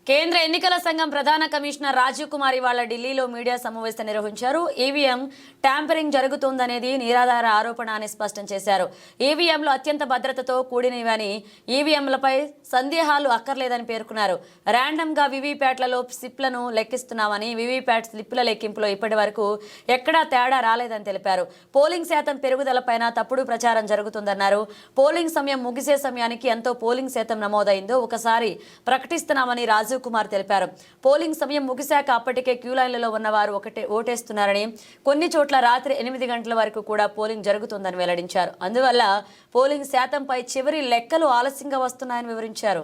కేంద్ర ఎన్నికల సంఘం ప్రధాన కమిషనర్ రాజీవ్ కుమార్ ఇవాళ ఢిల్లీలో మీడియా సమావేశం నిర్వహించారు. ఈవీఎం ట్యాంపరింగ్ జరుగుతోందనేది నిరాధార ఆరోపణ అని స్పష్టం చేశారు. ఈవీఎంలు అత్యంత భద్రతతో కూడినవని, ఈవీఎంలపై సందేహాలు అక్కర్లేదని పేర్కొన్నారు. ర్యాండమ్గా వివిప్యాట్లలో స్లిప్లను లెక్కిస్తున్నామని, వివిప్యాట్ స్లిప్ల లెక్కింపులో ఇప్పటి వరకు ఎక్కడా తేడా రాలేదని తెలిపారు. పోలింగ్ శాతం పెరుగుదలపైన తప్పుడు ప్రచారం జరుగుతుందన్నారు. పోలింగ్ సమయం ముగిసే సమయానికి ఎంతో పోలింగ్ శాతం నమోదైందో ఒకసారి ప్రకటిస్తున్నామని రాజీవ్ కుమార్ తెలిపారు. పోలింగ్ సమయం ముగిశాక అప్పటికే క్యూ లైన్లలో ఉన్నవారు ఓటేస్తున్నారని, కొన్ని చోట్ల రాత్రి 8 గంటల వరకు కూడా పోలింగ్ జరుగుతుందని వెల్లడించారు. అందువల్ల పోలింగ్ శాతంపై చివరి లెక్కలు ఆలస్యంగా వస్తున్నాయని వివరించారు.